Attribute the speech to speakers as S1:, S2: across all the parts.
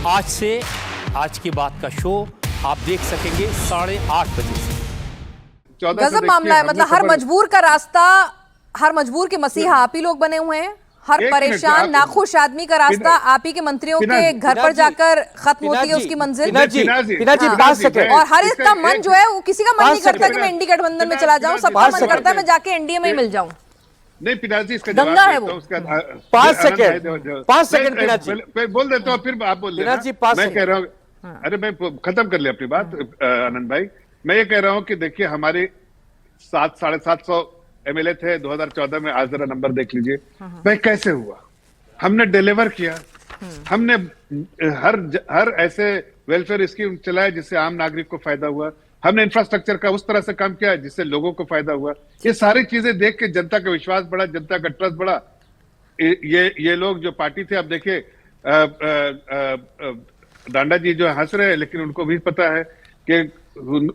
S1: आज से आज की बात का शो आप देख सकेंगे 8:30 बजे से।
S2: गजब मामला है। मतलब हर मजबूर का रास्ता, हर मजबूर के मसीहा आप ही लोग बने हुए हैं। हर परेशान नाखुश आदमी का रास्ता आप ही के मंत्रियों के घर पर जाकर खत्म होती है उसकी मंजिल। और हर एक का मन जो है वो किसी का मन नहीं करता कि मैं इंडी गठबंधन में चला जाऊं, सबका मन करता है मैं जाके एनडीए में ही मिल जाऊं।
S3: नहीं पिनाज जी, इसका
S2: दंगा है वो।
S4: 5 सेकंड पिनाज जी
S3: बोल देता हूँ, फिर आप बोल देना। मैं कह रहा हूँ, अरे मैं खत्म कर लिया अपनी बात आनंद भाई। मैं ये कह रहा हूँ कि देखिए हमारे 700-750 एमएलए थे 2014 में। आज जरा नंबर देख लीजिए भाई कैसे हुआ। हमने डिलीवर किया, हमने हर ऐसे वेलफेयर स्कीम चलाए जिससे आम नागरिक को फायदा हुआ। हमने इंफ्रास्ट्रक्चर का उस तरह से काम किया जिससे लोगों को फायदा हुआ। ये सारी चीजें देख के जनता का विश्वास बढ़ा, जनता का ट्रस्ट बढ़ा। ये लोग जो पार्टी थे, अब देखिए डांडा जी जो हंस रहे हैं, लेकिन उनको भी पता है कि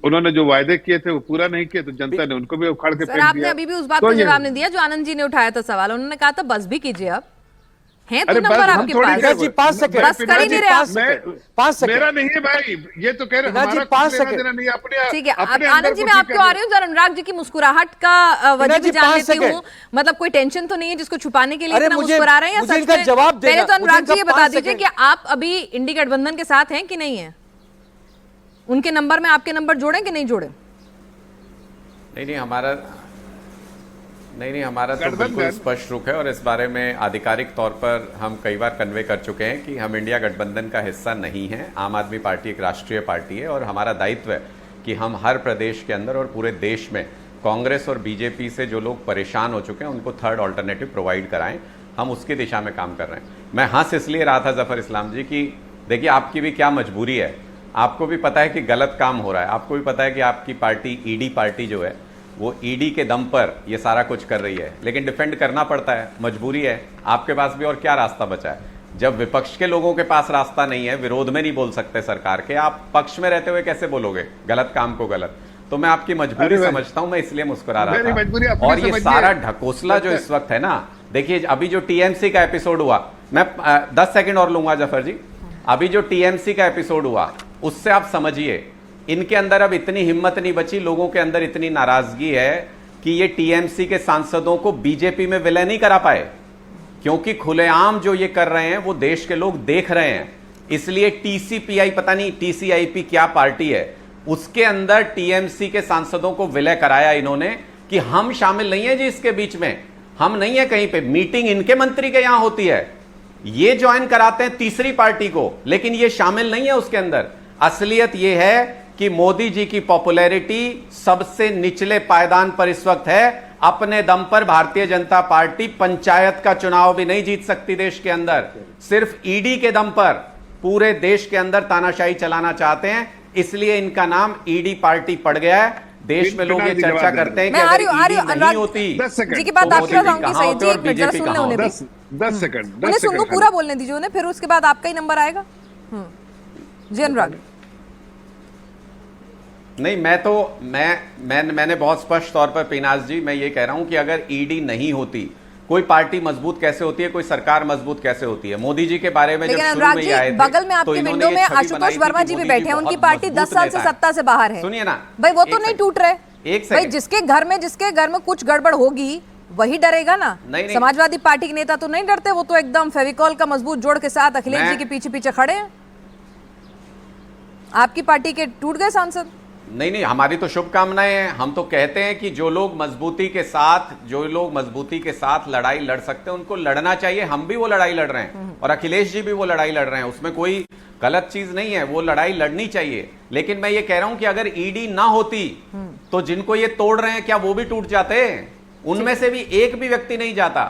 S3: उन्होंने जो वायदे किए थे वो पूरा नहीं किए, तो जनता ने उनको भी उखाड़ के फेंक दिया।
S2: आपने अभी भी उस बात का जवाब नहीं दिया जो आनंद जी ने उठाया था सवाल। उन्होंने कहा था बस भी कीजिए, अब हैं तो नंबर आपके पास।
S4: जी 5 सेकंड
S2: बस कर ही नहीं रहे आप।
S4: 5 सेकंड
S3: मेरा नहीं है भाई, ये तो कह रहे हैं 5 सेकंड नहीं अपने।
S2: ठीक है, आनंद जी मैं आपको आ रही हूँ। जरा अनुराग जी की मुस्कुराहट का वजह भी जान लेती हूँ। मतलब कोई टेंशन तो नहीं है जिसको छुपाने के लिए इतना मुस्कुरा रहे हैं या सच में? पहले तो अनुराग जी ये बता दीजिए कि आप अभी इंडी गठबंधन के साथ हैं कि नहीं है? उनके नंबर में आपके नंबर जोड़े कि नहीं जोड़े?
S5: नहीं, हमारा तो बिल्कुल स्पष्ट रुख है और इस बारे में आधिकारिक तौर पर हम कई बार कन्वे कर चुके हैं कि हम इंडिया गठबंधन का हिस्सा नहीं है। आम आदमी पार्टी एक राष्ट्रीय पार्टी है और हमारा दायित्व है कि हम हर प्रदेश के अंदर और पूरे देश में कांग्रेस और बीजेपी से जो लोग परेशान हो चुके हैं उनको थर्ड ऑल्टरनेटिव प्रोवाइड कराएं। हम उसकी दिशा में काम कर रहे हैं। मैं हंस इसलिए रहा था जफर इस्लाम जी की देखिए आपकी भी क्या मजबूरी है। आपको भी पता है कि गलत काम हो रहा है, आपको भी पता है कि आपकी पार्टी ईडी पार्टी जो है वो ईडी के दम पर ये सारा कुछ कर रही है, लेकिन डिफेंड करना पड़ता है, मजबूरी है। आपके पास भी और क्या रास्ता बचा है? जब विपक्ष के लोगों के पास रास्ता नहीं है, विरोध में नहीं बोल सकते सरकार के, आप पक्ष में रहते हुए कैसे बोलोगे गलत काम को गलत? तो मैं आपकी मजबूरी समझता हूं, मैं इसलिए मुस्कुरा रहा था। और ये सारा ढकोसला जो इस वक्त है ना, देखिए अभी जो टीएमसी का एपिसोड हुआ, मैं 10 सेकंड और लूंगा जफर जी। अभी जो टीएमसी का एपिसोड हुआ उससे आप समझिए इनके अंदर अब इतनी हिम्मत नहीं बची, लोगों के अंदर इतनी नाराजगी है कि ये टीएमसी के सांसदों को बीजेपी में विलय नहीं करा पाए, क्योंकि खुलेआम जो ये कर रहे हैं वो देश के लोग देख रहे हैं। इसलिए टीसीपीआई, पता नहीं टीसीआईपी क्या पार्टी है, उसके अंदर टीएमसी के सांसदों को विलय कराया इन्होंने कि हम शामिल नहीं है जी इसके बीच में, हम नहीं है कहीं पे। मीटिंग इनके मंत्री के यहां होती है, ये ज्वाइन कराते हैं तीसरी पार्टी को, लेकिन ये शामिल नहीं है उसके अंदर। असलियत ये है कि मोदी जी की पॉपुलैरिटी सबसे निचले पायदान पर इस वक्त है। अपने दम पर भारतीय जनता पार्टी पंचायत का चुनाव भी नहीं जीत सकती देश के अंदर। सिर्फ ईडी के दम पर पूरे देश के अंदर तानाशाही चलाना चाहते हैं, इसलिए इनका नाम ईडी पार्टी पड़ गया है। देश में लोग ये चर्चा करते हैं कि अगर ईडी नहीं होती
S2: जी की बात आपकी बताऊंगी सही जी, एक मिनट जरा सुन ले उन्हें भी।
S3: 10 सेकंड
S2: उन्हें सुनो, पूरा बोलने दीजिए उन्हें, फिर उसके बाद आपका ही नंबर आएगा। जी अनुराग।
S5: नहीं, मैंने बहुत स्पष्ट तौर पर पीनाज जी मैं ये कह रहा हूं कि अगर ईडी नहीं होती, कोई पार्टी मजबूत कैसे होती है, कोई सरकार मजबूत कैसे होती है? मोदी जी के बारे में जब शुरू में आए थे,
S2: बगल में आपके विंडो में आशुतोष वर्मा जी भी बैठे हैं, उनकी पार्टी 10 साल से सत्ता से बाहर है।
S5: सुनिए ना
S2: भाई, वो तो नहीं टूट रहे भाई। जिसके घर में कुछ गड़बड़ होगी वही डरेगा ना। समाजवादी पार्टी के नेता तो नहीं डरते, वो तो एकदम फेविकॉल का मजबूत जोड़ के साथ अखिलेश जी के पीछे पीछे खड़े हैं। आपकी पार्टी के टूट गए सांसद?
S5: नहीं, हमारी तो शुभकामनाएं हैं। हम तो कहते हैं कि जो लोग मजबूती के साथ लड़ाई लड़ सकते हैं उनको लड़ना चाहिए। हम भी वो लड़ाई लड़ रहे हैं और अखिलेश जी भी वो लड़ाई लड़ रहे हैं, उसमें कोई गलत चीज नहीं है, वो लड़ाई लड़नी चाहिए। लेकिन मैं ये कह रहा हूं कि अगर ईडी ना होती तो जिनको ये तोड़ रहे हैं क्या वो भी टूट जाते? उनमें से भी एक भी व्यक्ति नहीं जाता।